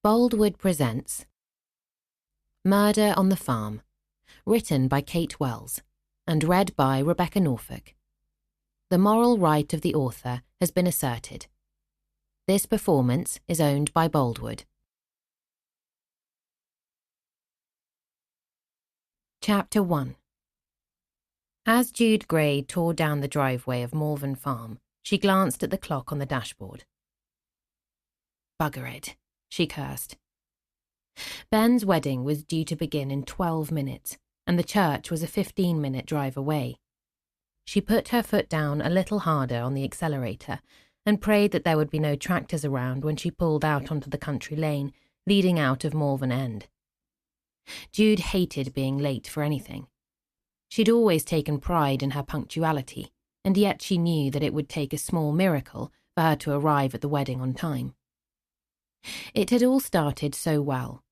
Boldwood presents Murder on the Farm, written by Kate Wells and read by Rebecca Norfolk. The moral right of the author has been asserted. This performance is owned by Boldwood. Chapter 1. As Jude Grey tore down the driveway of Malvern Farm, she glanced at the clock on the dashboard. Bugger it, she cursed. Ben's wedding was due to begin in 12 minutes, and the church was a 15-minute drive away. She put her foot down a little harder on the accelerator and prayed that there would be no tractors around when she pulled out onto the country lane leading out of Malvern End. Jude hated being late for anything. She'd always taken pride in her punctuality, and yet she knew that it would take a small miracle for her to arrive at the wedding on time. It had all started so well.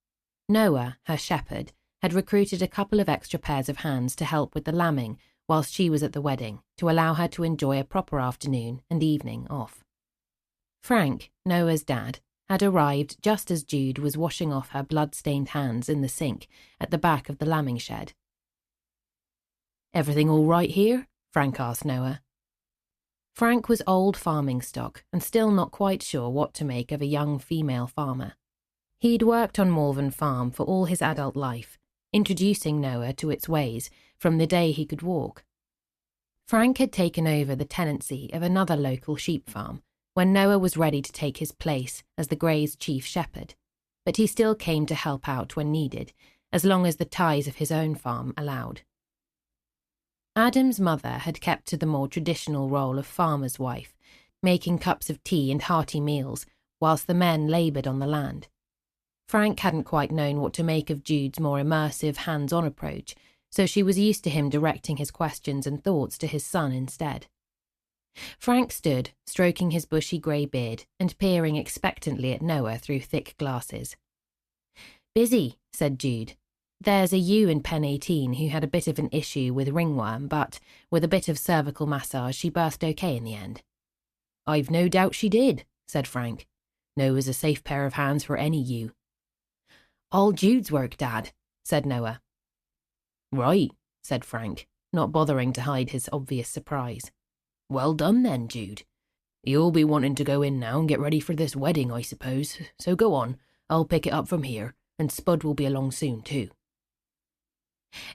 Noah, her shepherd, had recruited a couple of extra pairs of hands to help with the lambing whilst she was at the wedding, to allow her to enjoy a proper afternoon and evening off. Frank, Noah's dad, had arrived just as Jude was washing off her blood-stained hands in the sink at the back of the lambing shed. "Everything all right here?" Frank asked Noah. Frank was old farming stock and still not quite sure what to make of a young female farmer. He'd worked on Malvern Farm for all his adult life, introducing Noah to its ways from the day he could walk. Frank had taken over the tenancy of another local sheep farm when Noah was ready to take his place as the Greys' chief shepherd, but he still came to help out when needed, as long as the ties of his own farm allowed. Adam's mother had kept to the more traditional role of farmer's wife, making cups of tea and hearty meals whilst the men laboured on the land. Frank hadn't quite known what to make of Jude's more immersive, hands-on approach, so she was used to him directing his questions and thoughts to his son instead. Frank stood, stroking his bushy grey beard and peering expectantly at Noah through thick glasses. "Busy," said Jude. "There's a ewe in pen 18 who had a bit of an issue with ringworm, but with a bit of cervical massage she birthed okay in the end." "I've no doubt she did," said Frank. "Noah's a safe pair of hands for any ewe." "All Jude's work, Dad," said Noah. "Right," said Frank, not bothering to hide his obvious surprise. "Well done then, Jude. You'll be wanting to go in now and get ready for this wedding, I suppose, so go on, I'll pick it up from here, and Spud will be along soon too."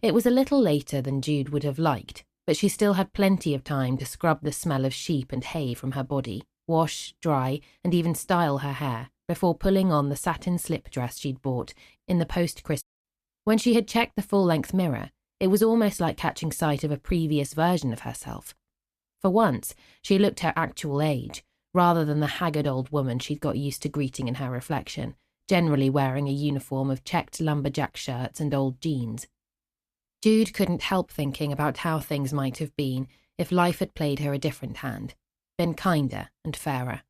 It was a little later than Jude would have liked, but she still had plenty of time to scrub the smell of sheep and hay from her body, wash, dry, and even style her hair before pulling on the satin slip dress she'd bought in the post-Christmas. When she had checked the full-length mirror, it was almost like catching sight of a previous version of herself. For once, she looked her actual age, rather than the haggard old woman she'd got used to greeting in her reflection, generally wearing a uniform of checked lumberjack shirts and old jeans. Jude couldn't help thinking about how things might have been if life had played her a different hand, been kinder and fairer.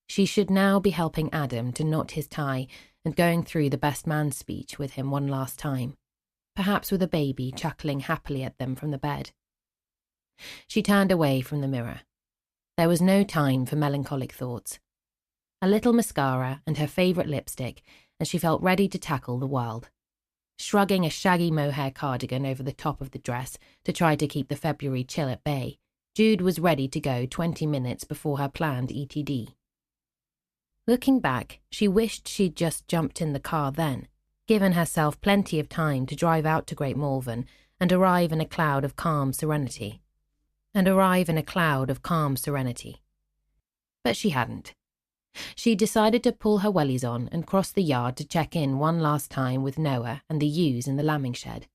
She should now be helping Adam to knot his tie and going through the best man speech with him one last time, perhaps with a baby chuckling happily at them from the bed. She turned away from the mirror. There was no time for melancholic thoughts. A little mascara and her favourite lipstick, and she felt ready to tackle the world. Shrugging a shaggy mohair cardigan over the top of the dress to try to keep the February chill at bay, Jude was ready to go 20 minutes before her planned ETD. Looking back, she wished she'd just jumped in the car then, given herself plenty of time to drive out to Great Malvern and arrive in a cloud of calm serenity. But she hadn't. She decided to pull her wellies on and cross the yard to check in one last time with Noah and the ewes in the lambing shed.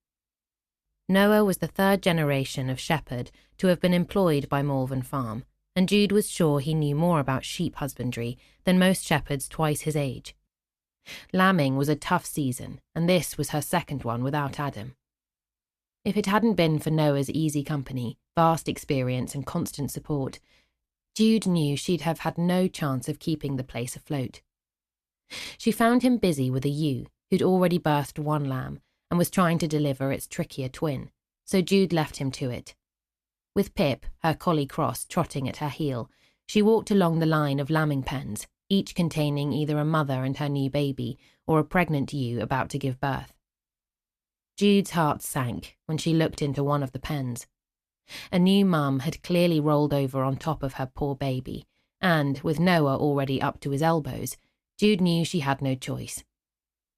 Noah was the third generation of shepherd to have been employed by Malvern Farm, and Jude was sure he knew more about sheep husbandry than most shepherds twice his age. Lambing was a tough season, and this was her second one without Adam. If it hadn't been for Noah's easy company, vast experience and constant support, Jude knew she'd have had no chance of keeping the place afloat. She found him busy with a ewe who'd already birthed one lamb and was trying to deliver its trickier twin, so Jude left him to it. With Pip, her collie cross, trotting at her heel, she walked along the line of lambing pens, each containing either a mother and her new baby or a pregnant ewe about to give birth. Jude's heart sank when she looked into one of the pens. A new mum had clearly rolled over on top of her poor baby, and, with Noah already up to his elbows, Jude knew she had no choice.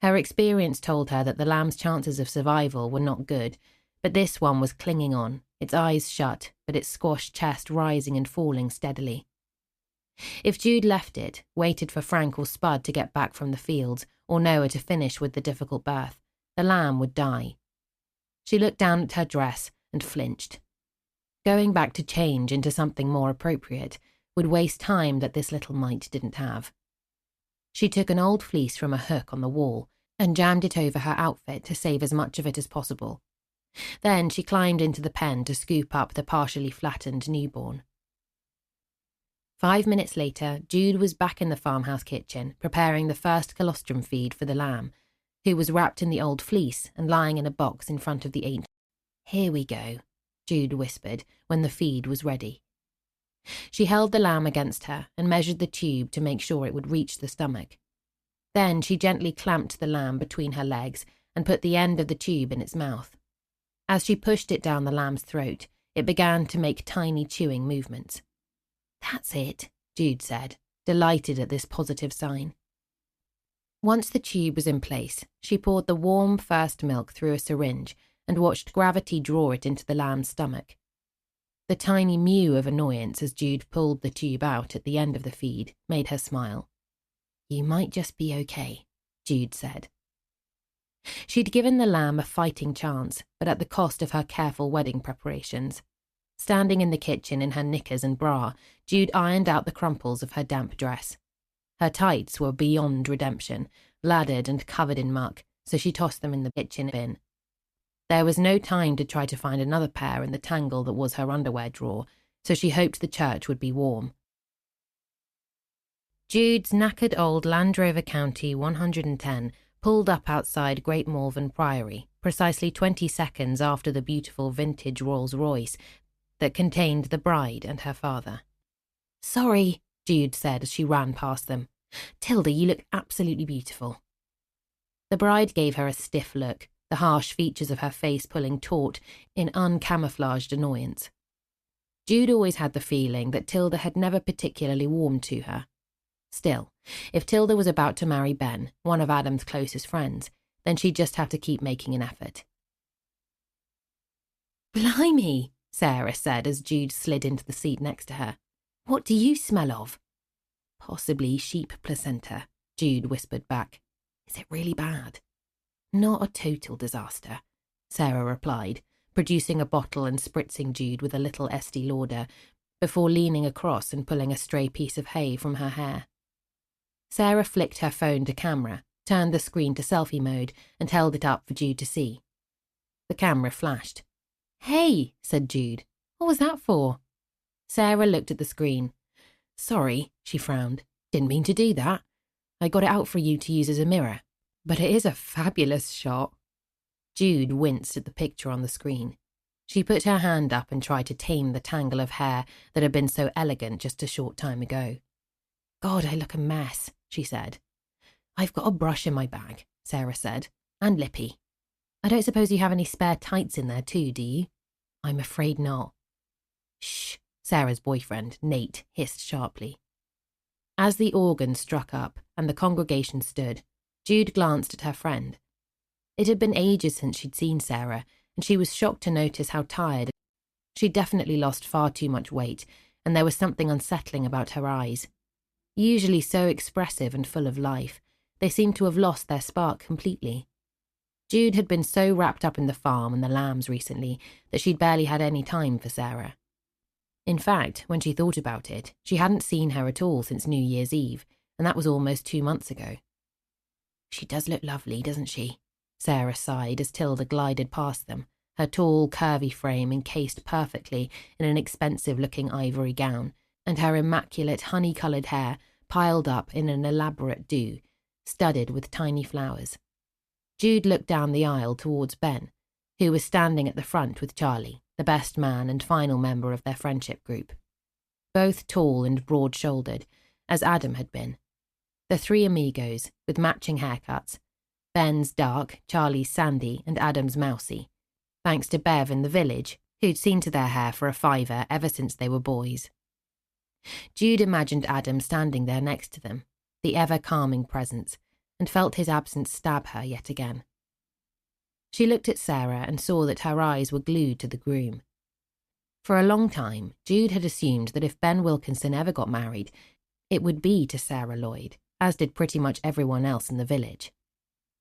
Her experience told her that the lamb's chances of survival were not good, but this one was clinging on, its eyes shut, but its squashed chest rising and falling steadily. If Jude left it, waited for Frank or Spud to get back from the fields, or Noah to finish with the difficult birth, the lamb would die. She looked down at her dress and flinched. Going back to change into something more appropriate would waste time that this little mite didn't have. She took an old fleece from a hook on the wall and jammed it over her outfit to save as much of it as possible. Then she climbed into the pen to scoop up the partially flattened newborn. 5 minutes later, Jude was back in the farmhouse kitchen, preparing the first colostrum feed for the lamb, who was wrapped in the old fleece and lying in a box in front of the ancient. "Here we go," Jude whispered when the feed was ready. She held the lamb against her and measured the tube to make sure it would reach the stomach. Then she gently clamped the lamb between her legs and put the end of the tube in its mouth. As she pushed it down the lamb's throat, it began to make tiny chewing movements. "That's it," Jude said, delighted at this positive sign. Once the tube was in place, she poured the warm first milk through a syringe and watched gravity draw it into the lamb's stomach. The tiny mew of annoyance as Jude pulled the tube out at the end of the feed made her smile. "You might just be okay," Jude said. She'd given the lamb a fighting chance, but at the cost of her careful wedding preparations. Standing in the kitchen in her knickers and bra, Jude ironed out the crumples of her damp dress. Her tights were beyond redemption, laddered and covered in muck, so she tossed them in the kitchen bin. There was no time to try to find another pair in the tangle that was her underwear drawer, so she hoped the church would be warm. Jude's knackered old Land Rover County 110 pulled up outside Great Malvern Priory, precisely 20 seconds after the beautiful vintage Rolls-Royce that contained the bride and her father. "Sorry," Jude said as she ran past them. "Tilda, you look absolutely beautiful." The bride gave her a stiff look, the harsh features of her face pulling taut in uncamouflaged annoyance. Jude always had the feeling that Tilda had never particularly warmed to her. Still, if Tilda was about to marry Ben, one of Adam's closest friends, then she'd just have to keep making an effort. "Blimey," Sarah said as Jude slid into the seat next to her. "What do you smell of?" "Possibly sheep placenta," Jude whispered back. "Is it really bad?" "Not a total disaster," Sarah replied, producing a bottle and spritzing Jude with a little Estee Lauder before leaning across and pulling a stray piece of hay from her hair. Sarah flicked her phone to camera, turned the screen to selfie mode, and held it up for Jude to see. The camera flashed. "Hey," said Jude. "What was that for?" Sarah looked at the screen. "Sorry," she frowned. "Didn't mean to do that. I got it out for you to use as a mirror. But it is a fabulous shot." Jude winced at the picture on the screen. She put her hand up and tried to tame the tangle of hair that had been so elegant just a short time ago. "God, I look a mess," she said. "I've got a brush in my bag," Sarah said, "and lippy. I don't suppose you have any spare tights in there too, do you?" "I'm afraid not." "Shh," Sarah's boyfriend, Nate, hissed sharply. As the organ struck up and the congregation stood, Jude glanced at her friend. It had been ages since she'd seen Sarah, and she was shocked to notice how tired. She'd definitely lost far too much weight, and there was something unsettling about her eyes. Usually so expressive and full of life, they seemed to have lost their spark completely. Jude had been so wrapped up in the farm and the lambs recently that she'd barely had any time for Sarah. In fact, when she thought about it, she hadn't seen her at all since New Year's Eve, and that was almost 2 months ago. "She does look lovely, doesn't she?" Sarah sighed as Tilda glided past them, her tall, curvy frame encased perfectly in an expensive-looking ivory gown, and her immaculate honey-coloured hair piled up in an elaborate do, studded with tiny flowers. Jude looked down the aisle towards Ben, who was standing at the front with Charlie, the best man and final member of their friendship group. Both tall and broad-shouldered, as Adam had been, the three amigos, with matching haircuts. Ben's dark, Charlie's sandy, and Adam's mousy, thanks to Bev in the village, who'd seen to their hair for a fiver ever since they were boys. Jude imagined Adam standing there next to them, the ever-calming presence, and felt his absence stab her yet again. She looked at Sarah and saw that her eyes were glued to the groom. For a long time, Jude had assumed that if Ben Wilkinson ever got married, it would be to Sarah Lloyd, as did pretty much everyone else in the village.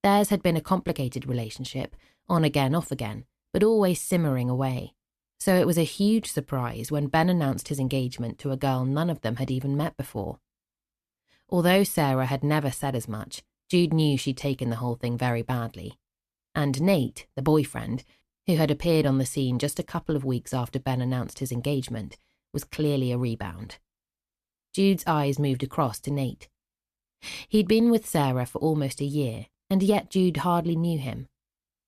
Theirs had been a complicated relationship, on again, off again, but always simmering away. So it was a huge surprise when Ben announced his engagement to a girl none of them had even met before. Although Sarah had never said as much, Jude knew she'd taken the whole thing very badly. And Nate, the boyfriend, who had appeared on the scene just a couple of weeks after Ben announced his engagement, was clearly a rebound. Jude's eyes moved across to Nate. He'd been with Sarah for almost a year, and yet Jude hardly knew him.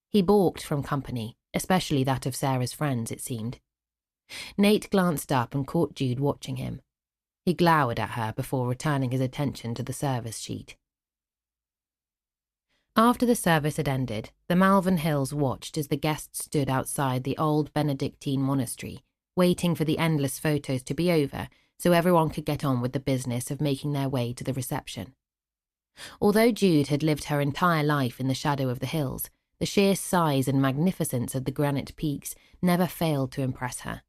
He balked from company, especially that of Sarah's friends, it seemed. Nate glanced up and caught Jude watching him. He glowered at her before returning his attention to the service sheet. After the service had ended, the Malvern Hills watched as the guests stood outside the old Benedictine monastery, waiting for the endless photos to be over so everyone could get on with the business of making their way to the reception. Although Jude had lived her entire life in the shadow of the hills, the sheer size and magnificence of the granite peaks never failed to impress her.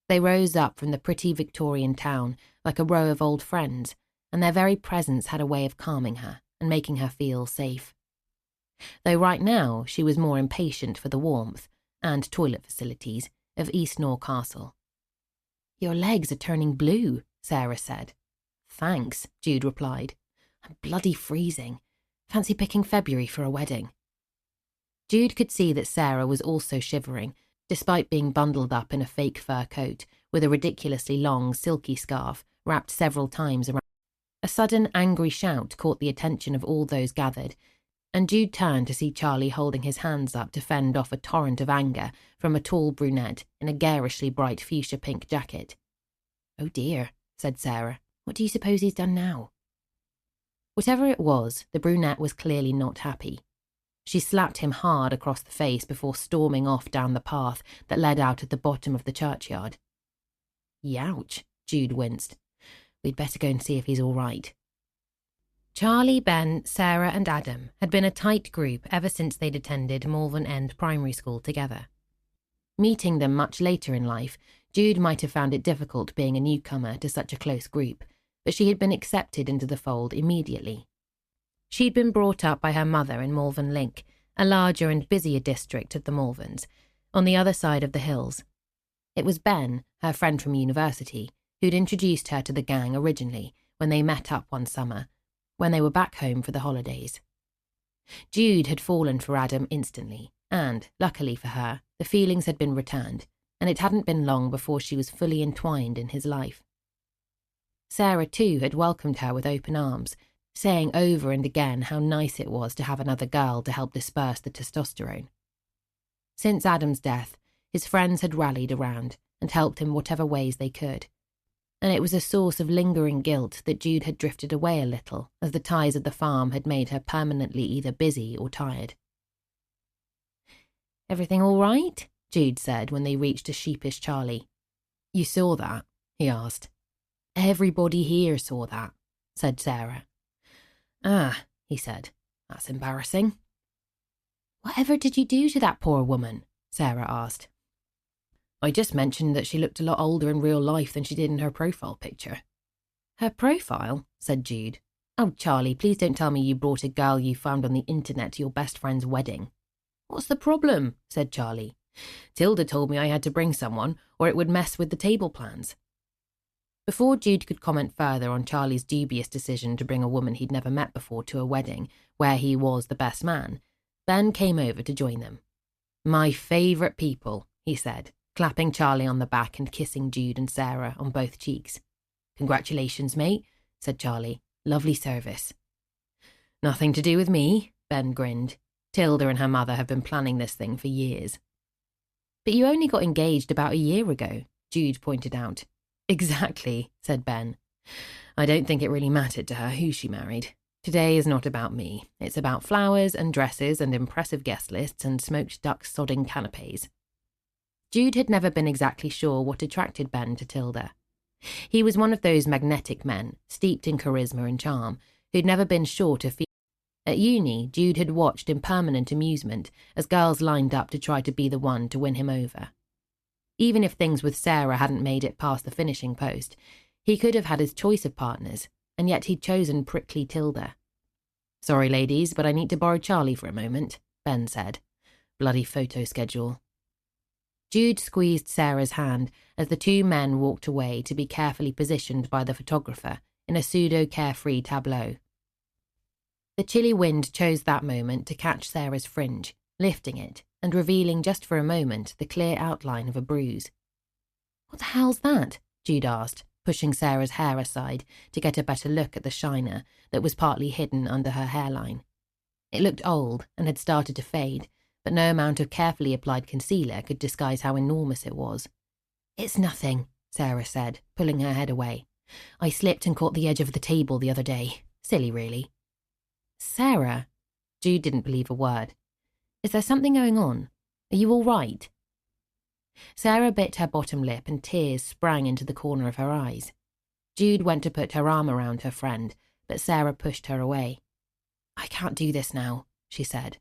They rose up from the pretty Victorian town like a row of old friends, and their very presence had a way of calming her and making her feel safe. Though right now she was more impatient for the warmth and toilet facilities of Eastnor Castle. "Your legs are turning blue," Sarah said. "Thanks," Jude replied. "I'm bloody freezing. Fancy picking February for a wedding." Jude could see that Sarah was also shivering, despite being bundled up in a fake fur coat with a ridiculously long, silky scarf wrapped several times around. A sudden, angry shout caught the attention of all those gathered, and Jude turned to see Charlie holding his hands up to fend off a torrent of anger from a tall brunette in a garishly bright fuchsia pink jacket. "Oh dear," said Sarah. "What do you suppose he's done now?" Whatever it was, the brunette was clearly not happy. She slapped him hard across the face before storming off down the path that led out at the bottom of the churchyard. "Youch," Jude winced. "We'd better go and see if he's all right." Charlie, Ben, Sarah and Adam had been a tight group ever since they'd attended Malvern End Primary School together. Meeting them much later in life, Jude might have found it difficult being a newcomer to such a close group, but she had been accepted into the fold immediately. She'd been brought up by her mother in Malvern Link, a larger and busier district of the Malverns, on the other side of the hills. It was Ben, her friend from university, who'd introduced her to the gang originally when they met up one summer, when they were back home for the holidays. Jude had fallen for Adam instantly, and, luckily for her, the feelings had been returned, and it hadn't been long before she was fully entwined in his life. Sarah, too, had welcomed her with open arms, saying over and again how nice it was to have another girl to help disperse the testosterone. Since Adam's death, his friends had rallied around and helped in whatever ways they could, and it was a source of lingering guilt that Jude had drifted away a little as the ties of the farm had made her permanently either busy or tired. "Everything all right?" Jude said when they reached a sheepish Charlie. "You saw that?" he asked. "Everybody here saw that," said Sarah. "Ah," he said, "that's embarrassing." "Whatever did you do to that poor woman?" Sarah asked. "I just mentioned that she looked a lot older in real life than she did in her profile picture." "Her profile?" said Jude. "Oh, Charlie, please don't tell me you brought a girl you found on the internet to your best friend's wedding." "What's the problem?" said Charlie. "Tilda told me I had to bring someone or it would mess with the table plans." Before Jude could comment further on Charlie's dubious decision to bring a woman he'd never met before to a wedding where he was the best man, Ben came over to join them. "My favourite people," he said, clapping Charlie on the back and kissing Jude and Sarah on both cheeks. "Congratulations, mate," said Charlie. "Lovely service." "Nothing to do with me," Ben grinned. "Tilda and her mother have been planning this thing for years." "But you only got engaged about a year ago," Jude pointed out. "Exactly," said Ben. I don't think it really mattered to her who she married. Today is not about me. It's about flowers and dresses and impressive guest lists and smoked duck sodding canapes. Jude had never been exactly sure what attracted Ben to Tilda. He was one of those magnetic men, steeped in charisma and charm, who'd never been short of feeling. At uni, Jude had watched in permanent amusement as girls lined up to try to be the one to win him over. Even if things with Sarah hadn't made it past the finishing post, he could have had his choice of partners, and yet he'd chosen prickly Tilda. "Sorry, ladies, but I need to borrow Charlie for a moment," Ben said. "Bloody photo schedule." Jude squeezed Sarah's hand as the two men walked away to be carefully positioned by the photographer in a pseudo-carefree tableau. The chilly wind chose that moment to catch Sarah's fringe, lifting it and revealing just for a moment the clear outline of a bruise. "What the hell's that?" Jude asked, pushing Sarah's hair aside to get a better look at the shiner that was partly hidden under her hairline. It looked old and had started to fade, but no amount of carefully applied concealer could disguise how enormous it was. "It's nothing," Sarah said, pulling her head away. "I slipped and caught the edge of the table the other day. Silly, really." "Sarah?" Jude didn't believe a word. "Is there something going on? Are you all right?" Sarah bit her bottom lip and tears sprang into the corner of her eyes. Jude went to put her arm around her friend, but Sarah pushed her away. "I can't do this now," she said.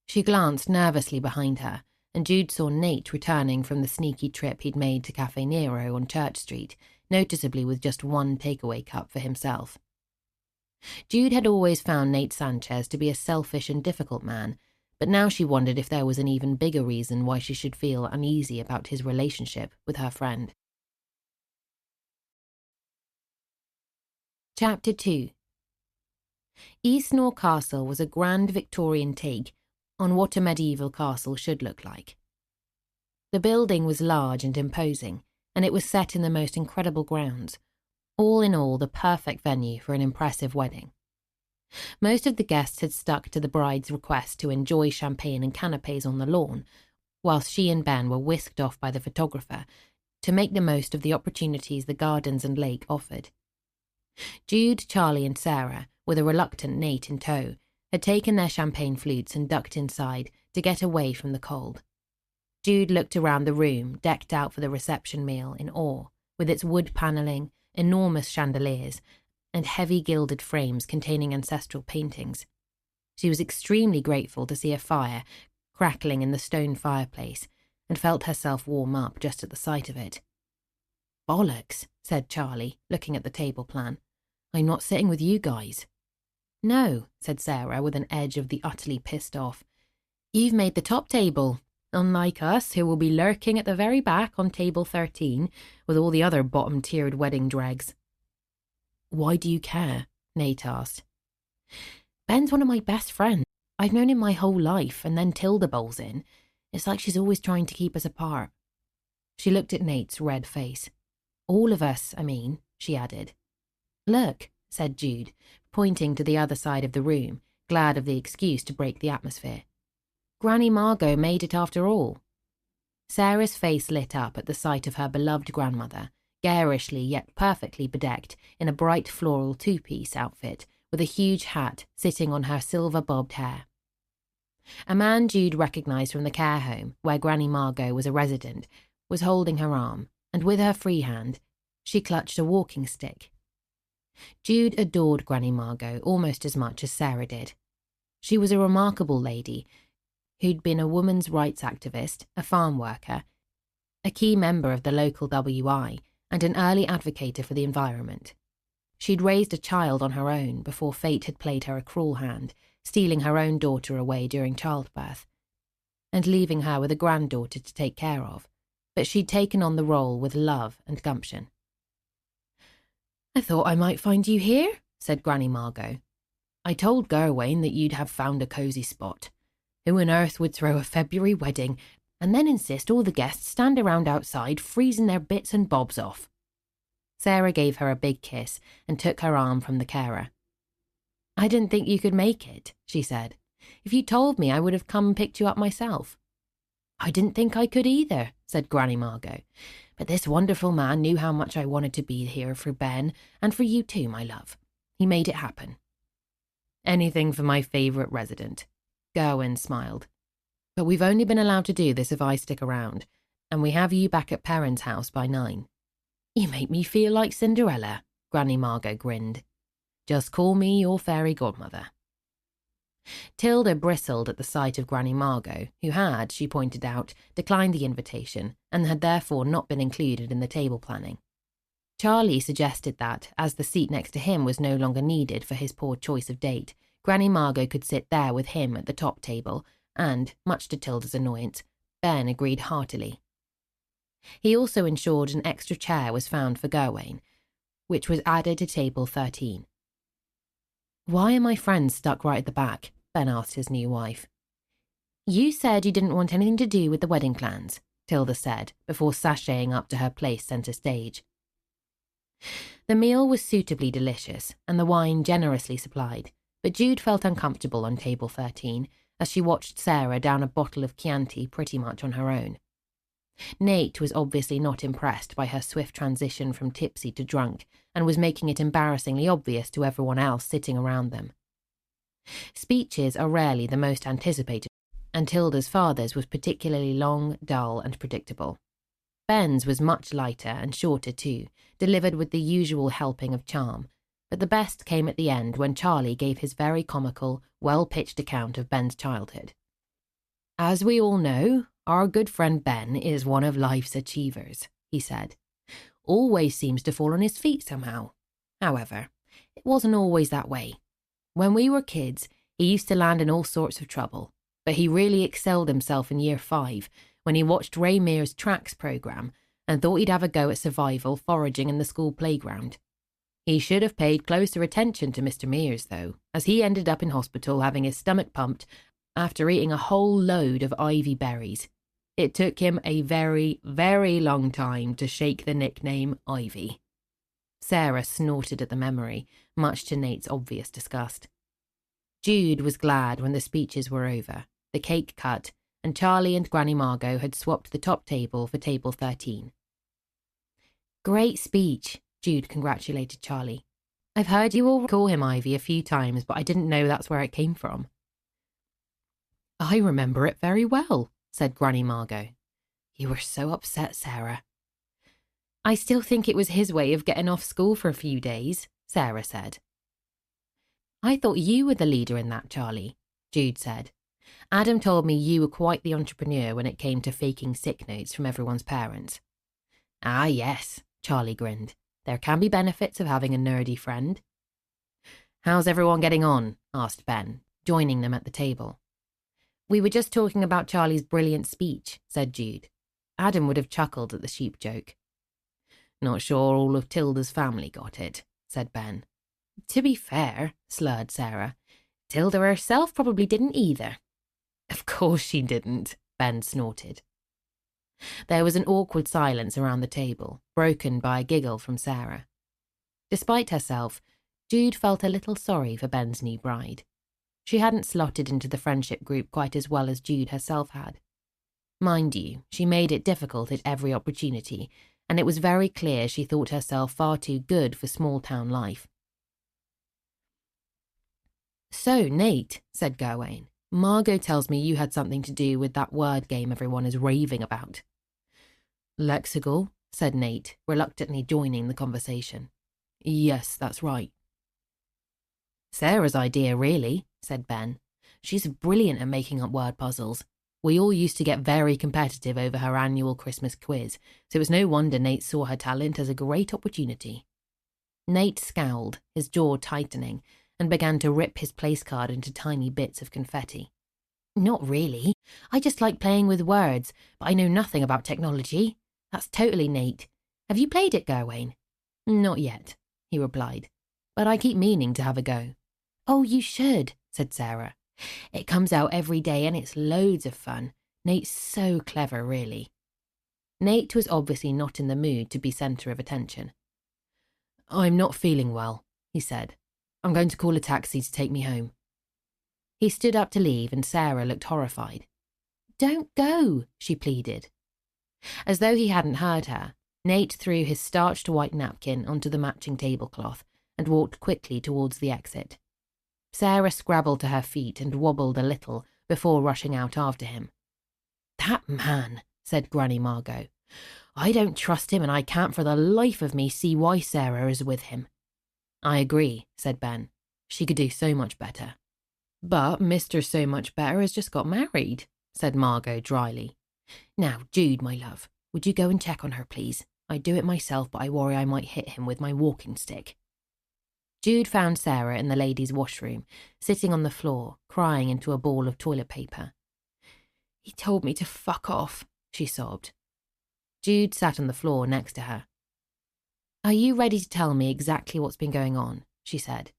She glanced nervously behind her, and Jude saw Nate returning from the sneaky trip he'd made to Cafe Nero on Church Street, noticeably with just one takeaway cup for himself. Jude had always found Nate Sanchez to be a selfish and difficult man, but now she wondered if there was an even bigger reason why she should feel uneasy about his relationship with her friend. Chapter 2. Eastnor Castle was a grand Victorian take on what a medieval castle should look like. The building was large and imposing, and it was set in the most incredible grounds, all in all the perfect venue for an impressive wedding. Most of the guests had stuck to the bride's request to enjoy champagne and canapes on the lawn, whilst she and Ben were whisked off by the photographer to make the most of the opportunities the gardens and lake offered. Jude, Charlie and Sarah, with a reluctant Nate in tow, had taken their champagne flutes and ducked inside to get away from the cold. Jude looked around the room, decked out for the reception meal, in awe, with its wood panelling, enormous chandeliers, and heavy gilded frames containing ancestral paintings. She was extremely grateful to see a fire crackling in the stone fireplace, and felt herself warm up just at the sight of it. "Bollocks," said Charlie, looking at the table plan. "I'm not sitting with you guys." "No," said Sarah with an edge of the utterly pissed off. "You've made the top table, unlike us, who will be lurking at the very back on table 13 with all the other bottom-tiered wedding dregs." "Why do you care?" Nate asked. "Ben's one of my best friends. I've known him my whole life, and then Tilda bowls in. It's like she's always trying to keep us apart." She looked at Nate's red face. "All of us, I mean," she added. "Look," said Jude, pointing to the other side of the room, glad of the excuse to break the atmosphere. "Granny Margot made it after all." Sarah's face lit up at the sight of her beloved grandmother, garishly yet perfectly bedecked in a bright floral two-piece outfit with a huge hat sitting on her silver-bobbed hair. A man Jude recognised from the care home, where Granny Margot was a resident, was holding her arm, and with her free hand, she clutched a walking stick. Jude adored Granny Margot almost as much as Sarah did. She was a remarkable lady who'd been a women's rights activist, a farm worker, a key member of the local WI, and an early advocate for the environment. She'd raised a child on her own before fate had played her a cruel hand, stealing her own daughter away during childbirth, and leaving her with a granddaughter to take care of, but she'd taken on the role with love and gumption. "I thought I might find you here," said Granny Margot. "I told Gerwain that you'd have found a cosy spot. Who on earth would throw a February wedding and then insist all the guests stand around outside freezing their bits and bobs off?" Sarah gave her a big kiss and took her arm from the carer. "I didn't think you could make it," she said. "If you told me, I would have come and picked you up myself." "I didn't think I could either," said Granny Margot. But this wonderful man knew how much I wanted to be here for Ben, and for you too, my love. He made it happen." "Anything for my favourite resident," Gawain smiled. "But we've only been allowed to do this if I stick around, and we have you back at Perrin's house by 9. "You make me feel like Cinderella," Granny Margot grinned. "Just call me your fairy godmother." Tilda bristled at the sight of Granny Margot, who had, she pointed out, declined the invitation and had therefore not been included in the table planning. Charlie suggested that, as the seat next to him was no longer needed for his poor choice of date, Granny Margot could sit there with him at the top table, and, much to Tilda's annoyance, Ben agreed heartily. He also ensured an extra chair was found for Gawain, which was added to table 13. "Why are my friends stuck right at the back?" Ben asked his new wife. "You said you didn't want anything to do with the wedding plans," Tilda said, before sashaying up to her place centre stage. The meal was suitably delicious, and the wine generously supplied, but Jude felt uncomfortable on table 13 as she watched Sarah down a bottle of Chianti pretty much on her own. Nate was obviously not impressed by her swift transition from tipsy to drunk, and was making it embarrassingly obvious to everyone else sitting around them. Speeches are rarely the most anticipated, and Tilda's father's was particularly long, dull, and predictable. Ben's was much lighter and shorter too, delivered with the usual helping of charm, but the best came at the end when Charlie gave his very comical, well-pitched account of Ben's childhood. "As we all know, our good friend Ben is one of life's achievers," he said. "Always seems to fall on his feet somehow. However, it wasn't always that way. When we were kids, he used to land in all sorts of trouble, but he really excelled himself in year 5 when he watched Ray Mears' Tracks programme and thought he'd have a go at survival foraging in the school playground. He should have paid closer attention to Mr. Mears, though, as he ended up in hospital having his stomach pumped after eating a whole load of ivy berries. It took him a very, very long time to shake the nickname Ivy." Sarah snorted at the memory, much to Nate's obvious disgust. Jude was glad when the speeches were over, the cake cut, and Charlie and Granny Margot had swapped the top table for table 13. "Great speech," Jude congratulated Charlie. "I've heard you all call him Ivy a few times, but I didn't know that's where it came from." "I remember it very well," said Granny Margot. "You were so upset, Sarah." "I still think it was his way of getting off school for a few days," Sarah said. "I thought you were the leader in that, Charlie," Jude said. "Adam told me you were quite the entrepreneur when it came to faking sick notes from everyone's parents." "Ah, yes," Charlie grinned. "There can be benefits of having a nerdy friend." "How's everyone getting on?" asked Ben, joining them at the table. "We were just talking about Charlie's brilliant speech," said Jude. Adam would have chuckled at the sheep joke. "Not sure all of Tilda's family got it," said Ben. "To be fair," slurred Sarah, "Tilda herself probably didn't either." "Of course she didn't," Ben snorted. There was an awkward silence around the table, broken by a giggle from Sarah. Despite herself, Jude felt a little sorry for Ben's new bride. She hadn't slotted into the friendship group quite as well as Jude herself had. Mind you, she made it difficult at every opportunity, and it was very clear she thought herself far too good for small-town life. "So, Nate," said Gawain, "Margot tells me you had something to do with that word game everyone is raving about." "Lexical," said Nate, reluctantly joining the conversation. "Yes, that's right." "Sarah's idea, really," said Ben. "She's brilliant at making up word puzzles. We all used to get very competitive over her annual Christmas quiz, so it was no wonder Nate saw her talent as a great opportunity." Nate scowled, his jaw tightening, and began to rip his place card into tiny bits of confetti. "Not really. I just like playing with words, but I know nothing about technology. That's totally Nate. Have you played it, Gawain?" "Not yet," he replied, "but I keep meaning to have a go." "Oh, you should," said Sarah. "It comes out every day and it's loads of fun. Nate's so clever, really." Nate was obviously not in the mood to be centre of attention. "I'm not feeling well," he said. "I'm going to call a taxi to take me home." He stood up to leave and Sarah looked horrified. "Don't go," she pleaded. As though he hadn't heard her, Nate threw his starched white napkin onto the matching tablecloth and walked quickly towards the exit. Sarah scrabbled to her feet and wobbled a little before rushing out after him. "That man," said Granny Margot. "I don't trust him, and I can't for the life of me see why Sarah is with him." "I agree," said Ben. "She could do so much better." "But Mr. So Much Better has just got married," said Margot dryly. "Now, Jude, my love, would you go and check on her, please? I'd do it myself, but I worry I might hit him with my walking stick." Jude found Sarah in the ladies' washroom, sitting on the floor, crying into a ball of toilet paper. "He told me to fuck off," she sobbed. Jude sat on the floor next to her. "Are you ready to tell me exactly what's been going on?" she said.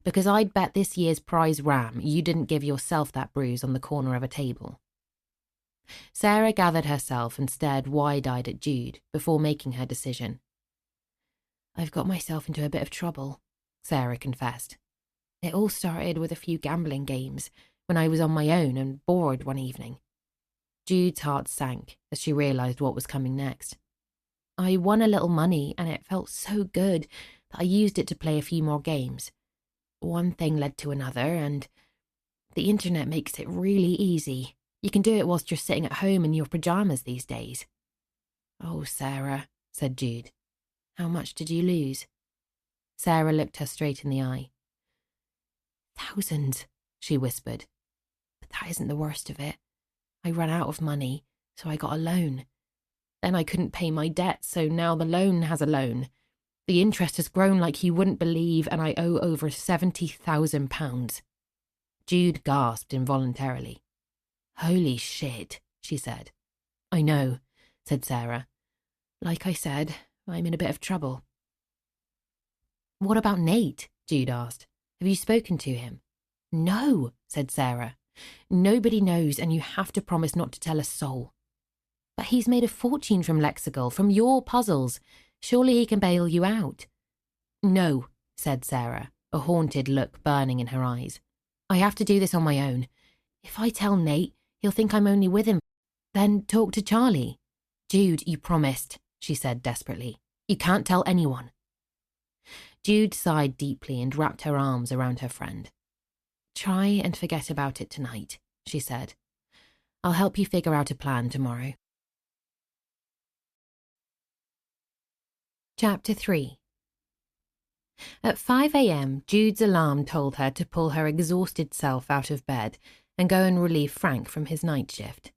"Because I'd bet this year's prize ram you didn't give yourself that bruise on the corner of a table." Sarah gathered herself and stared wide-eyed at Jude before making her decision. "I've got myself into a bit of trouble," Sarah confessed. "It all started with a few gambling games when I was on my own and bored one evening." Jude's heart sank as she realised what was coming next. "I won a little money and it felt so good that I used it to play a few more games. One thing led to another, and the internet makes it really easy. You can do it whilst you're sitting at home in your pyjamas these days." "Oh, Sarah," said Jude. "How much did you lose?" Sarah looked her straight in the eye. "Thousands," she whispered. "But that isn't the worst of it. I ran out of money, so I got a loan. Then I couldn't pay my debt, so now the loan has a loan. The interest has grown like you wouldn't believe, and I owe over £70,000. Jude gasped involuntarily. "Holy shit," she said. "I know," said Sarah. "Like I said, I'm in a bit of trouble." "What about Nate?" Jude asked. "Have you spoken to him?" "No," said Sarah. "Nobody knows, and you have to promise not to tell a soul." "But he's made a fortune from Lexical, from your puzzles. Surely he can bail you out." "No," said Sarah, a haunted look burning in her eyes. "I have to do this on my own. If I tell Nate, he'll think I'm only with him. Then talk to Charlie." "Jude, you promised," she said desperately. "You can't tell anyone." Jude sighed deeply and wrapped her arms around her friend. "Try and forget about it tonight," she said. "I'll help you figure out a plan tomorrow." Chapter 3. At 5 a.m, Jude's alarm told her to pull her exhausted self out of bed and go and relieve Frank from his night shift.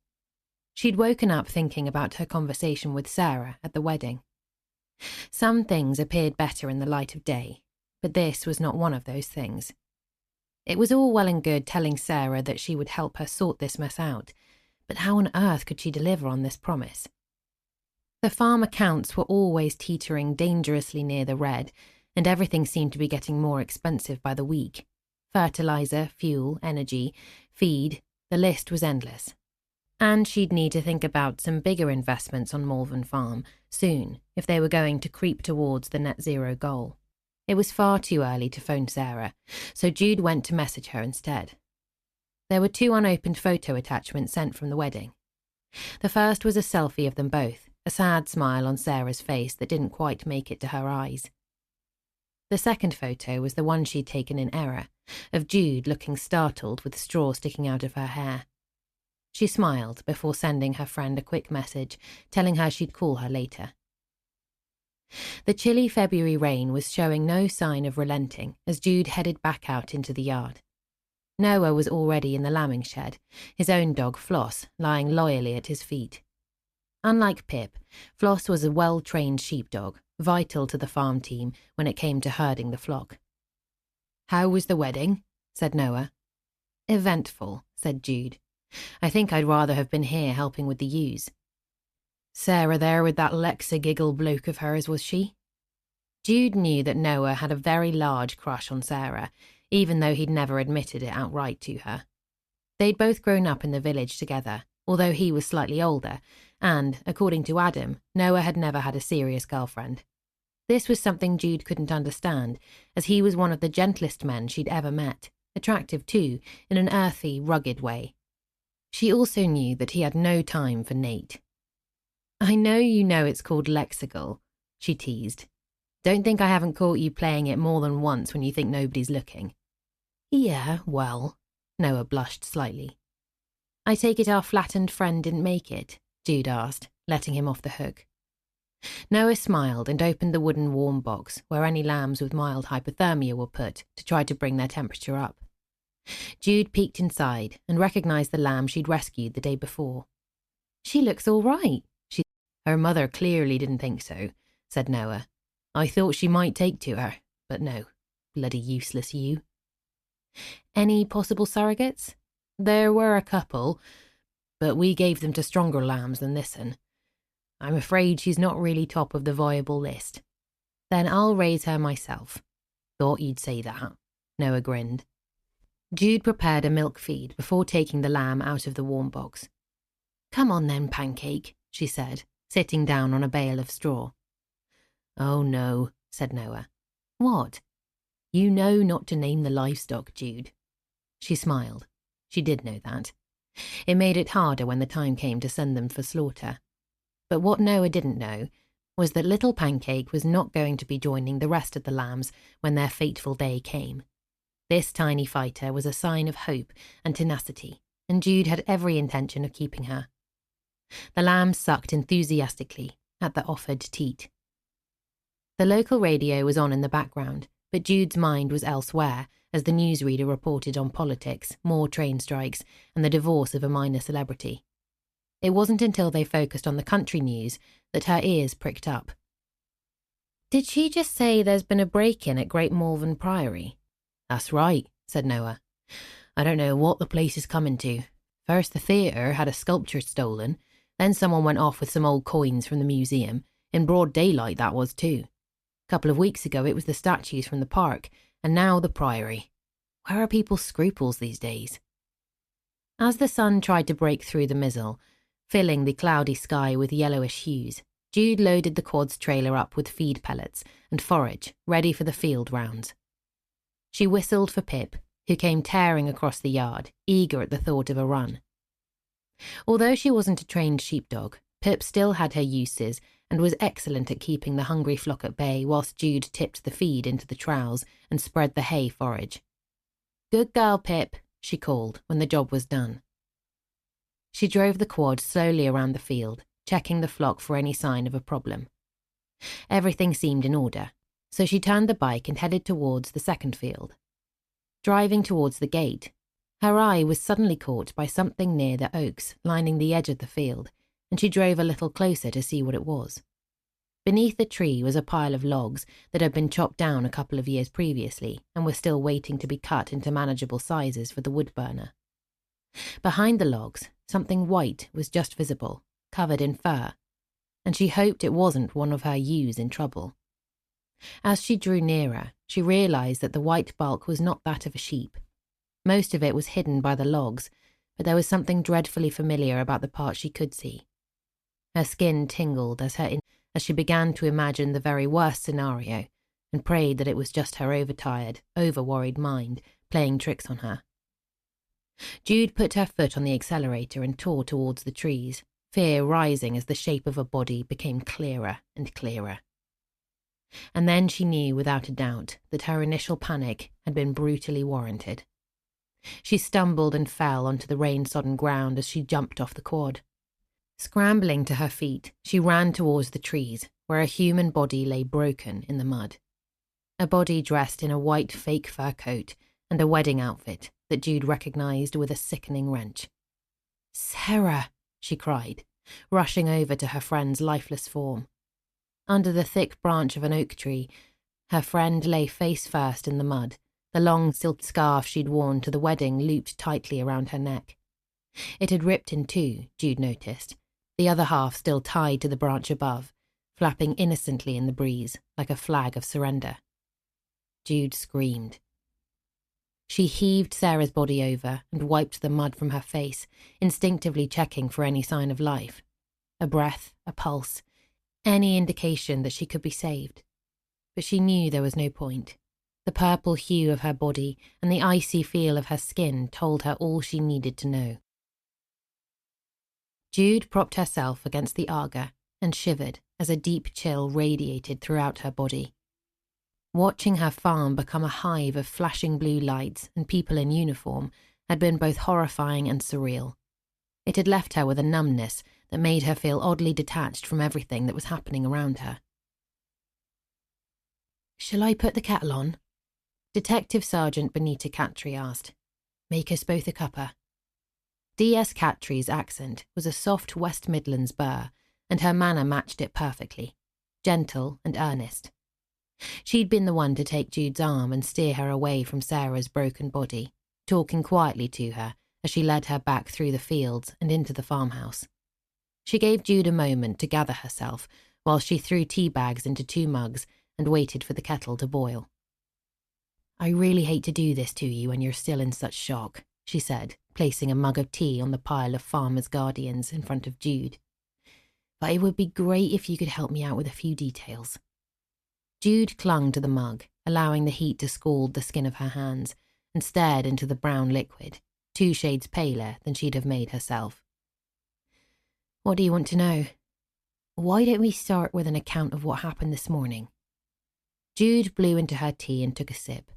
She'd woken up thinking about her conversation with Sarah at the wedding. Some things appeared better in the light of day, but this was not one of those things. It was all well and good telling Sarah that she would help her sort this mess out, but how on earth could she deliver on this promise? The farm accounts were always teetering dangerously near the red, and everything seemed to be getting more expensive by the week. Fertilizer, fuel, energy, feed, the list was endless. And she'd need to think about some bigger investments on Malvern Farm soon if they were going to creep towards the net zero goal. It was far too early to phone Sarah, so Jude went to message her instead. There were 2 unopened photo attachments sent from the wedding. The first was a selfie of them both, a sad smile on Sarah's face that didn't quite make it to her eyes. The second photo was the one she'd taken in error, of Jude looking startled with straw sticking out of her hair. She smiled before sending her friend a quick message, telling her she'd call her later. The chilly February rain was showing no sign of relenting as Jude headed back out into the yard. Noah was already in the lambing shed, his own dog Floss lying loyally at his feet. Unlike Pip, Floss was a well-trained sheepdog, vital to the farm team when it came to herding the flock. "How was the wedding?" said Noah. "Eventful," said Jude. "I think I'd rather have been here helping with the ewes." "Sarah there with that Lexigiggle bloke of hers, was she?" Jude knew that Noah had a very large crush on Sarah, even though he'd never admitted it outright to her. They'd both grown up in the village together, although he was slightly older, and, according to Adam, Noah had never had a serious girlfriend. This was something Jude couldn't understand, as he was one of the gentlest men she'd ever met, attractive too, in an earthy, rugged way. She also knew that he had no time for Nate. I know it's called lexical, she teased. Don't think I haven't caught you playing it more than once when you think nobody's looking. Yeah, well, Noah blushed slightly. I take it our flattened friend didn't make it, Jude asked, letting him off the hook. Noah smiled and opened the wooden warm box where any lambs with mild hypothermia were put to try to bring their temperature up. Jude peeked inside and recognised the lamb she'd rescued the day before. She looks all right, she said. Her mother clearly didn't think so, said Noah. I thought she might take to her, but no, bloody useless you. Any possible surrogates? There were a couple, but we gave them to stronger lambs than this'n. I'm afraid she's not really top of the viable list. Then I'll raise her myself. Thought you'd say that, Noah grinned. Jude prepared a milk feed before taking the lamb out of the warm box. Come on then, Pancake, she said, sitting down on a bale of straw. Oh no, said Noah. What? You know not to name the livestock, Jude. She smiled. She did know that. It made it harder when the time came to send them for slaughter. But what Noah didn't know was that little Pancake was not going to be joining the rest of the lambs when their fateful day came. This tiny fighter was a sign of hope and tenacity, and Jude had every intention of keeping her. The lambs sucked enthusiastically at the offered teat. The local radio was on in the background, but Jude's mind was elsewhere as the newsreader reported on politics, more train strikes, and the divorce of a minor celebrity. It wasn't until they focused on the country news that her ears pricked up. Did she just say there's been a break-in at Great Malvern Priory? That's right, said Noah. I don't know what the place is coming to. First the theatre had a sculpture stolen, then someone went off with some old coins from the museum. In broad daylight that was too. A couple of weeks ago it was the statues from the park, and now the Priory. Where are people's scruples these days? As the sun tried to break through the mizzle, filling the cloudy sky with yellowish hues, Jude loaded the quad's trailer up with feed pellets and forage, ready for the field rounds. She whistled for Pip, who came tearing across the yard, eager at the thought of a run. Although she wasn't a trained sheepdog, Pip still had her uses and was excellent at keeping the hungry flock at bay whilst Jude tipped the feed into the troughs and spread the hay forage. Good girl, Pip, she called when the job was done. She drove the quad slowly around the field, checking the flock for any sign of a problem. Everything seemed in order, so she turned the bike and headed towards the second field. Driving towards the gate, her eye was suddenly caught by something near the oaks lining the edge of the field, and she drove a little closer to see what it was. Beneath the tree was a pile of logs that had been chopped down a couple of years previously and were still waiting to be cut into manageable sizes for the wood burner. Behind the logs, something white was just visible, covered in fur, and she hoped it wasn't one of her ewes in trouble. As she drew nearer, she realised that the white bulk was not that of a sheep. Most of it was hidden by the logs, but there was something dreadfully familiar about the part she could see. Her skin tingled as she began to imagine the very worst scenario and prayed that it was just her overtired, over-worried mind playing tricks on her. Jude put her foot on the accelerator and tore towards the trees, fear rising as the shape of her body became clearer and clearer. And then she knew without a doubt that her initial panic had been brutally warranted. She stumbled and fell onto the rain-sodden ground as she jumped off the quad. Scrambling to her feet, she ran towards the trees, where a human body lay broken in the mud. A body dressed in a white fake fur coat and a wedding outfit that Jude recognised with a sickening wrench. "Sarah!" she cried, rushing over to her friend's lifeless form. Under the thick branch of an oak tree, her friend lay face first in the mud, the long silk scarf she'd worn to the wedding looped tightly around her neck. It had ripped in two, Jude noticed, the other half still tied to the branch above, flapping innocently in the breeze like a flag of surrender. Jude screamed. She heaved Sarah's body over and wiped the mud from her face, instinctively checking for any sign of life. A breath, a pulse, any indication that she could be saved. But she knew there was no point. The purple hue of her body and the icy feel of her skin told her all she needed to know. Jude propped herself against the Aga and shivered as a deep chill radiated throughout her body. Watching her farm become a hive of flashing blue lights and people in uniform had been both horrifying and surreal. It had left her with a numbness that made her feel oddly detached from everything that was happening around her. "Shall I put the kettle on?" Detective Sergeant Benita Cattry asked. "Make us both a cuppa." D.S. Cattry's accent was a soft West Midlands burr, and her manner matched it perfectly, gentle and earnest. She'd been the one to take Jude's arm and steer her away from Sarah's broken body, talking quietly to her as she led her back through the fields and into the farmhouse. She gave Jude a moment to gather herself while she threw tea bags into 2 mugs and waited for the kettle to boil. "I really hate to do this to you when you're still in such shock," she said, placing a mug of tea on the pile of Farmer's Guardians in front of Jude. "But it would be great if you could help me out with a few details." Jude clung to the mug, allowing the heat to scald the skin of her hands, and stared into the brown liquid, 2 shades paler than she'd have made herself. "What do you want to know?" "Why don't we start with an account of what happened this morning?" Jude blew into her tea and took a sip.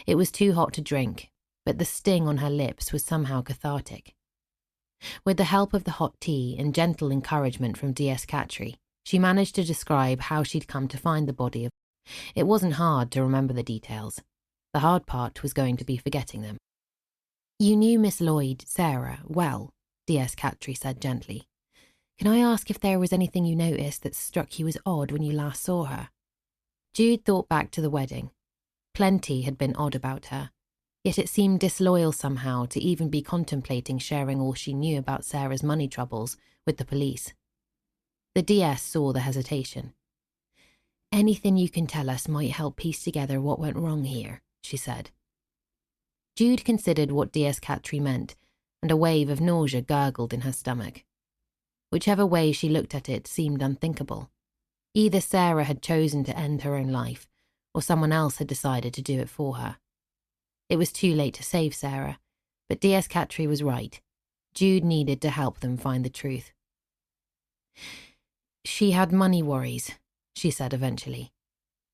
It was too hot to drink, but the sting on her lips was somehow cathartic. With the help of the hot tea and gentle encouragement from D.S. Cattry, she managed to describe how she'd come to find the body. It wasn't hard to remember the details. The hard part was going to be forgetting them. "You knew Miss Lloyd, Sarah, well," D.S. Cattry said gently. "Can I ask if there was anything you noticed that struck you as odd when you last saw her?" Jude thought back to the wedding. Plenty had been odd about her, yet it seemed disloyal somehow to even be contemplating sharing all she knew about Sarah's money troubles with the police. The DS saw the hesitation. "Anything you can tell us might help piece together what went wrong here," she said. Jude considered what D.S. Cattry meant, and a wave of nausea gurgled in her stomach. Whichever way she looked at it seemed unthinkable. Either Sarah had chosen to end her own life, or someone else had decided to do it for her. It was too late to save Sarah, but D.S. Cattry was right. Jude needed to help them find the truth. "She had money worries," she said eventually.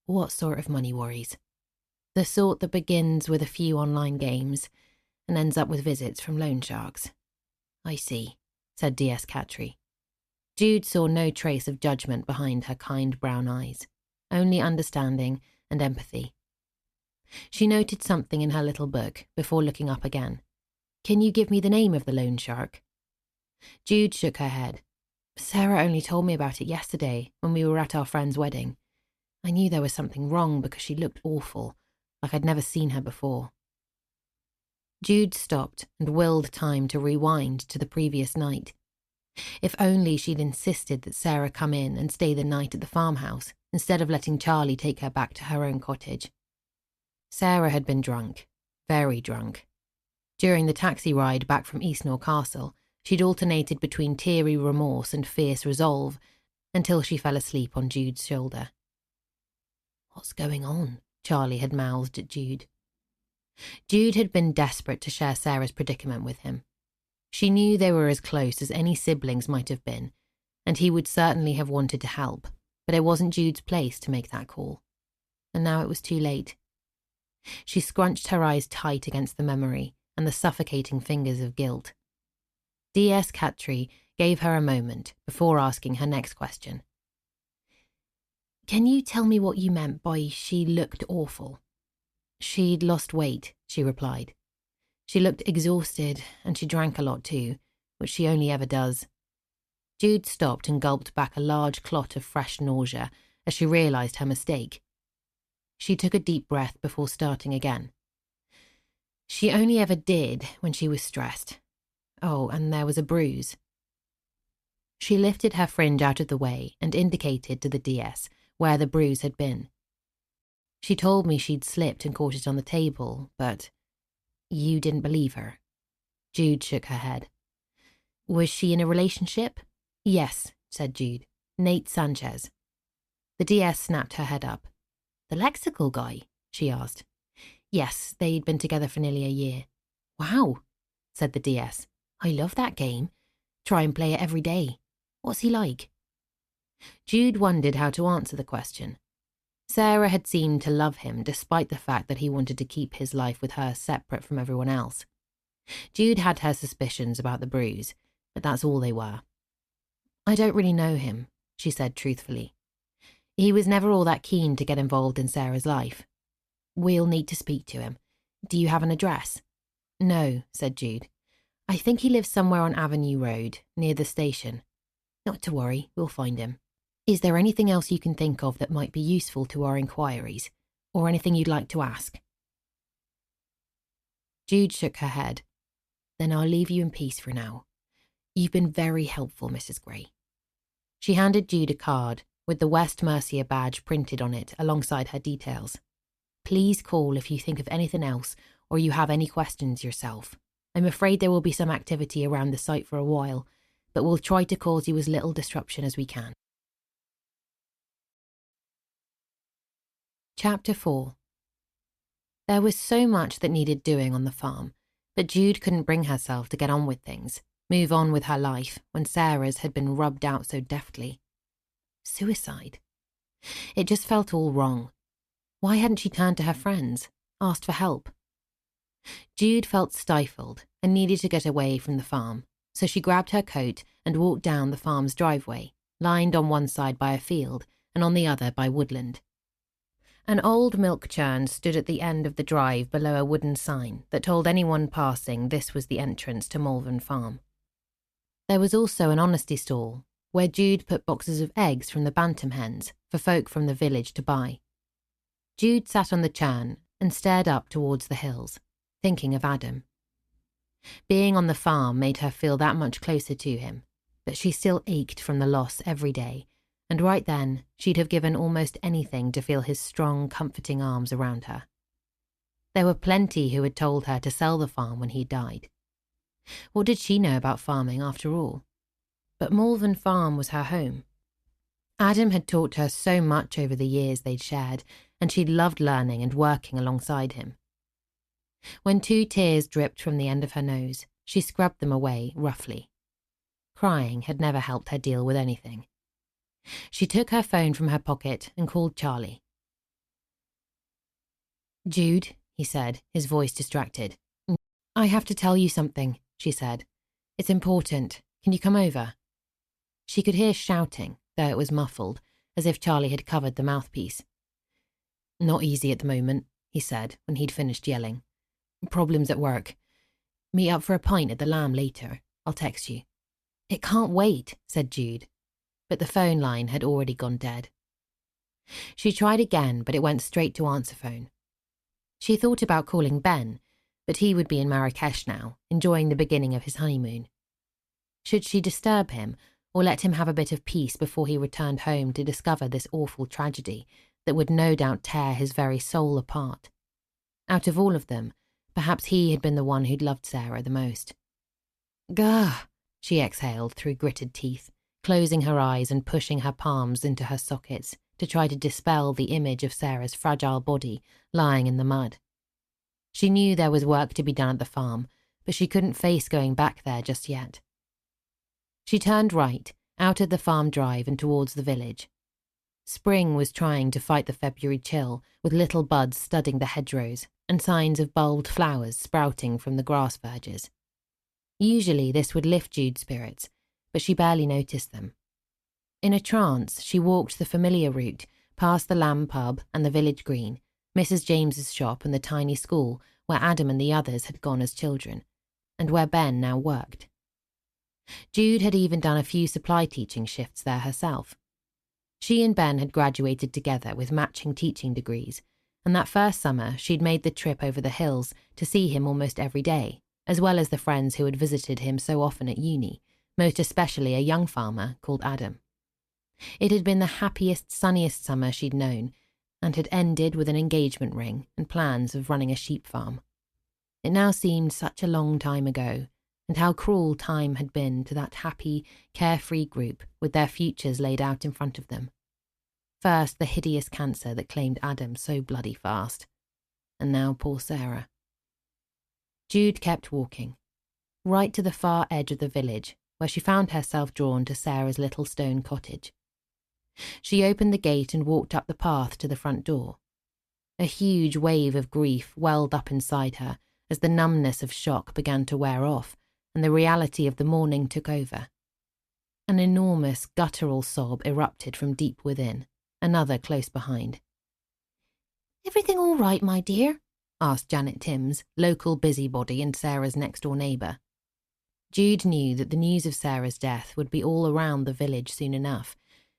"What sort of money worries?" "The sort that begins with a few online games and ends up with visits from loan sharks." "I see," said D.S. Cattry. Jude saw no trace of judgment behind her kind brown eyes, only understanding and empathy. She noted something in her little book before looking up again. "Can you give me the name of the loan shark?" Jude shook her head. "Sarah only told me about it yesterday when we were at our friend's wedding. I knew there was something wrong because she looked awful, like I'd never seen her before." Jude stopped and willed time to rewind to the previous night. If only she'd insisted that Sarah come in and stay the night at the farmhouse, instead of letting Charlie take her back to her own cottage. Sarah had been drunk, very drunk. During the taxi ride back from Eastnor Castle, she'd alternated between teary remorse and fierce resolve until she fell asleep on Jude's shoulder. "What's going on?" Charlie had mouthed at Jude. Jude had been desperate to share Sarah's predicament with him. She knew they were as close as any siblings might have been, and he would certainly have wanted to help, but it wasn't Jude's place to make that call. And now it was too late. She scrunched her eyes tight against the memory and the suffocating fingers of guilt. D.S. Cattry gave her a moment before asking her next question. "Can you tell me what you meant by she looked awful?" "She'd lost weight," she replied. "She looked exhausted, and she drank a lot too, which she only ever does." Jude stopped and gulped back a large clot of fresh nausea as she realised her mistake. She took a deep breath before starting again. "She only ever did when she was stressed. Oh, and there was a bruise." She lifted her fringe out of the way and indicated to the DS where the bruise had been. "She told me she'd slipped and caught it on the table, but—" "You didn't believe her?" Jude shook her head. "Was she in a relationship?" "Yes," said Jude. "Nate Sanchez." The DS snapped her head up. "The lexical guy?" she asked. "Yes, they'd been together for nearly a year." "Wow," said the DS. "I love that game. Try and play it every day. What's he like?" Jude wondered how to answer the question. Sarah had seemed to love him despite the fact that he wanted to keep his life with her separate from everyone else. Jude had her suspicions about the bruise, but that's all they were. "I don't really know him," she said truthfully. "He was never all that keen to get involved in Sarah's life. We'll need to speak to him. Do you have an address?" "No," said Jude. "I think he lives somewhere on Avenue Road, near the station." "Not to worry, we'll find him. Is there anything else you can think of that might be useful to our inquiries, or anything you'd like to ask?" Jude shook her head. "Then I'll leave you in peace for now. You've been very helpful, Mrs. Gray." She handed Jude a card with the West Mercia badge printed on it alongside her details. "Please call if you think of anything else or you have any questions yourself. I'm afraid there will be some activity around the site for a while, but we'll try to cause you as little disruption as we can." Chapter 4. There was so much that needed doing on the farm, but Jude couldn't bring herself to get on with things, move on with her life when Sarah's had been rubbed out so deftly. Suicide. It just felt all wrong. Why hadn't she turned to her friends, asked for help? Jude felt stifled and needed to get away from the farm, so she grabbed her coat and walked down the farm's driveway, lined on one side by a field and on the other by woodland. An old milk churn stood at the end of the drive below a wooden sign that told anyone passing this was the entrance to Malvern Farm. There was also an honesty stall, where Jude put boxes of eggs from the bantam hens for folk from the village to buy. Jude sat on the churn and stared up towards the hills, thinking of Adam. Being on the farm made her feel that much closer to him, but she still ached from the loss every day, and right then she'd have given almost anything to feel his strong, comforting arms around her. There were plenty who had told her to sell the farm when he died. What did she know about farming after all? But Malvern Farm was her home. Adam had taught her so much over the years they'd shared, and she'd loved learning and working alongside him. When 2 tears dripped from the end of her nose, she scrubbed them away roughly. Crying had never helped her deal with anything. She took her phone from her pocket and called Charlie. "Jude," he said, his voice distracted. "I have to tell you something," she said. "It's important. Can you come over?" She could hear shouting, though it was muffled, as if Charlie had covered the mouthpiece. "Not easy at the moment," he said when he'd finished yelling. "Problems at work. Meet up for a pint at the Lamb later. I'll text you." "It can't wait," said Jude. But the phone line had already gone dead. She tried again, but it went straight to answer phone. She thought about calling Ben, but he would be in Marrakesh now, enjoying the beginning of his honeymoon. Should she disturb him, or let him have a bit of peace before he returned home to discover this awful tragedy that would no doubt tear his very soul apart? Out of all of them, perhaps he had been the one who'd loved Sarah the most. "Gah!" she exhaled through gritted teeth, closing her eyes and pushing her palms into her sockets to try to dispel the image of Sarah's fragile body lying in the mud. She knew there was work to be done at the farm, but she couldn't face going back there just yet. She turned right, out of the farm drive and towards the village. Spring was trying to fight the February chill, with little buds studding the hedgerows and signs of bulbed flowers sprouting from the grass verges. Usually this would lift Jude's spirits, but she barely noticed them. In a trance, she walked the familiar route, past the Lamb pub and the village green, Mrs. James's shop and the tiny school where Adam and the others had gone as children, and where Ben now worked. Jude had even done a few supply teaching shifts there herself. She and Ben had graduated together with matching teaching degrees, and that first summer she'd made the trip over the hills to see him almost every day, as well as the friends who had visited him so often at uni, most especially a young farmer called Adam. It had been the happiest, sunniest summer she'd known, and had ended with an engagement ring and plans of running a sheep farm. It now seemed such a long time ago, and how cruel time had been to that happy, carefree group with their futures laid out in front of them. First the hideous cancer that claimed Adam so bloody fast, and now poor Sarah. Jude kept walking, right to the far edge of the village, where she found herself drawn to Sarah's little stone cottage. She opened the gate and walked up the path to the front door. A huge wave of grief welled up inside her as the numbness of shock began to wear off and the reality of the morning took over. An enormous guttural sob erupted from deep within, another close behind. "Everything all right, my dear?" asked Janet Timms, local busybody and Sarah's next-door neighbour. Jude knew that the news of Sarah's death would be all around the village soon enough,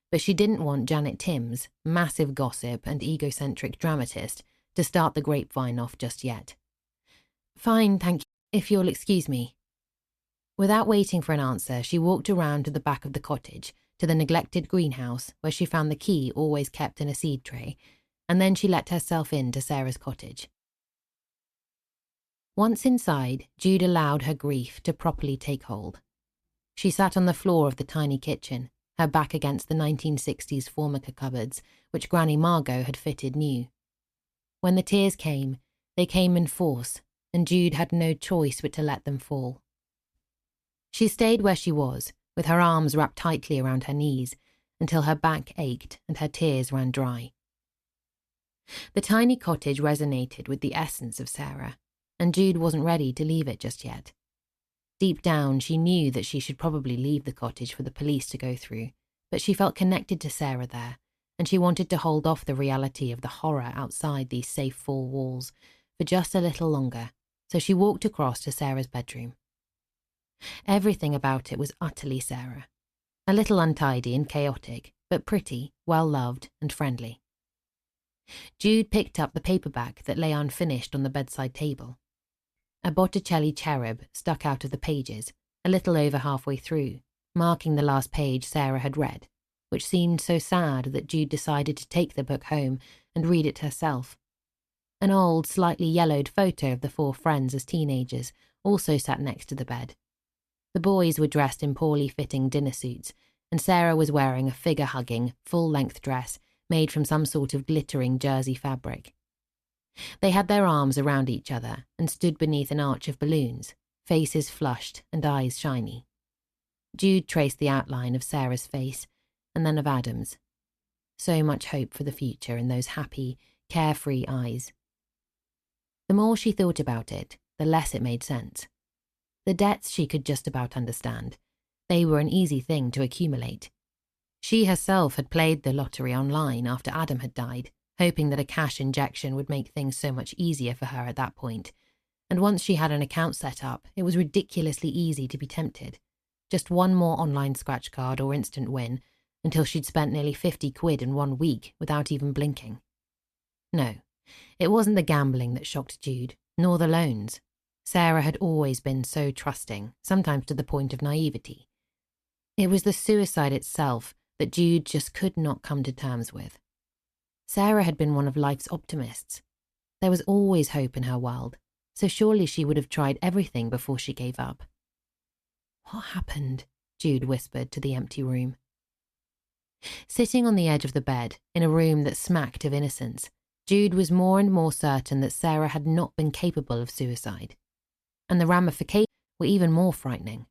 but she didn't want Janet Timms, massive gossip and egocentric dramatist, to start the grapevine off just yet. "Fine, thank you, if you'll excuse me." Without waiting for an answer, she walked around to the back of the cottage, to the neglected greenhouse, where she found the key always kept in a seed tray, and then she let herself into Sarah's cottage. Once inside, Jude allowed her grief to properly take hold. She sat on the floor of the tiny kitchen, her back against the 1960s Formica cupboards, which Granny Margot had fitted new. When the tears came, they came in force, and Jude had no choice but to let them fall. She stayed where she was, with her arms wrapped tightly around her knees, until her back ached and her tears ran dry. The tiny cottage resonated with the essence of Sarah, and Jude wasn't ready to leave it just yet. Deep down, she knew that she should probably leave the cottage for the police to go through, but she felt connected to Sarah there, and she wanted to hold off the reality of the horror outside these safe four walls for just a little longer, so she walked across to Sarah's bedroom. Everything about it was utterly Sarah. A little untidy and chaotic, but pretty, well-loved and friendly. Jude picked up the paperback that lay unfinished on the bedside table. A Botticelli cherub stuck out of the pages, a little over halfway through, marking the last page Sarah had read, which seemed so sad that Jude decided to take the book home and read it herself. An old, slightly yellowed photo of the four friends as teenagers also sat next to the bed. The boys were dressed in poorly fitting dinner suits, and Sarah was wearing a figure-hugging, full-length dress made from some sort of glittering jersey fabric. They had their arms around each other and stood beneath an arch of balloons, faces flushed and eyes shiny. Jude traced the outline of Sarah's face and then of Adam's. So much hope for the future in those happy, carefree eyes. The more she thought about it, the less it made sense. The debts she could just about understand. They were an easy thing to accumulate. She herself had played the lottery online after Adam had died, hoping that a cash injection would make things so much easier for her at that point. And once she had an account set up, it was ridiculously easy to be tempted. Just one more online scratch card or instant win, until she'd spent nearly 50 quid in 1 week without even blinking. No, it wasn't the gambling that shocked Jude, nor the loans. Sarah had always been so trusting, sometimes to the point of naivety. It was the suicide itself that Jude just could not come to terms with. Sarah had been one of life's optimists. There was always hope in her world, so surely she would have tried everything before she gave up. "What happened?" Jude whispered to the empty room. Sitting on the edge of the bed, in a room that smacked of innocence, Jude was more and more certain that Sarah had not been capable of suicide. And the ramifications were even more frightening.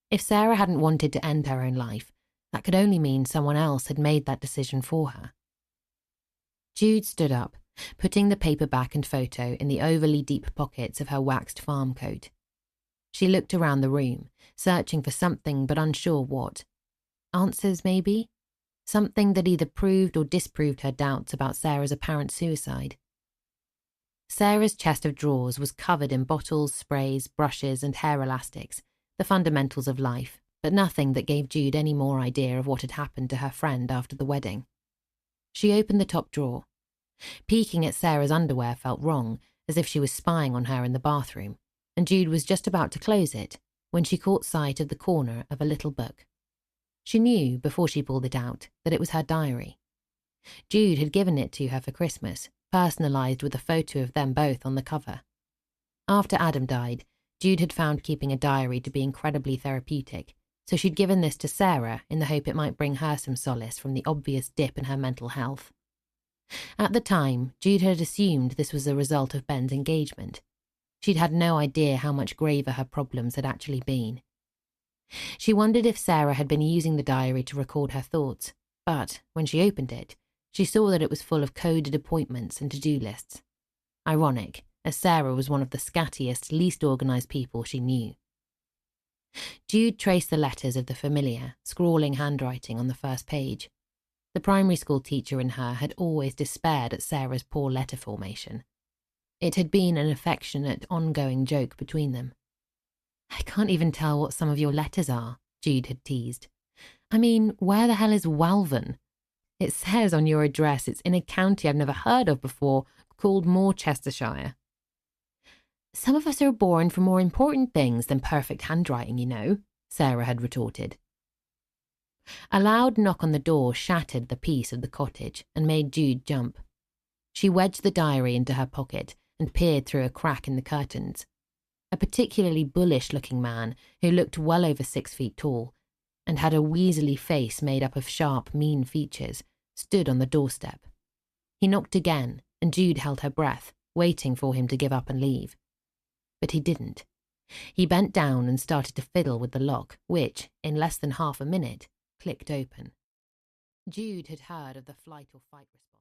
If Sarah hadn't wanted to end her own life, that could only mean someone else had made that decision for her. Jude stood up, putting the paperback and photo in the overly deep pockets of her waxed farm coat. She looked around the room, searching for something but unsure what. Answers, maybe? Something that either proved or disproved her doubts about Sarah's apparent suicide. Sarah's chest of drawers was covered in bottles, sprays, brushes and hair elastics, the fundamentals of life, but nothing that gave Jude any more idea of what had happened to her friend after the wedding. She opened the top drawer. Peeking at Sarah's underwear felt wrong, as if she was spying on her in the bathroom, and Jude was just about to close it when she caught sight of the corner of a little book. She knew, before she pulled it out, that it was her diary. Jude had given it to her for Christmas, personalised with a photo of them both on the cover. After Adam died, Jude had found keeping a diary to be incredibly therapeutic, so she'd given this to Sarah in the hope it might bring her some solace from the obvious dip in her mental health. At the time, Jude had assumed this was a result of Ben's engagement. She'd had no idea how much graver her problems had actually been. She wondered if Sarah had been using the diary to record her thoughts, But when she opened it, she saw that it was full of coded appointments and to-do lists. Ironic, as Sarah was one of the scattiest, least organised people she knew. Jude traced the letters of the familiar, scrawling handwriting on the first page. The primary school teacher in her had always despaired at Sarah's poor letter formation. It had been an affectionate, ongoing joke between them. "I can't even tell what some of your letters are," Jude had teased. "I mean, where the hell is Malvern? It says on your address it's in a county I've never heard of before, called Worcestershire." "Some of us are born for more important things than perfect handwriting, you know," Sarah had retorted. A loud knock on the door shattered the peace of the cottage and made Jude jump. She wedged the diary into her pocket and peered through a crack in the curtains. A particularly bullish-looking man, who looked well over 6 feet tall and had a weaselly face made up of sharp, mean features, stood on the doorstep. He knocked again, and Jude held her breath, waiting for him to give up and leave. But he didn't. He bent down and started to fiddle with the lock, which, in less than half a minute, clicked open. Jude had heard of the flight or fight response.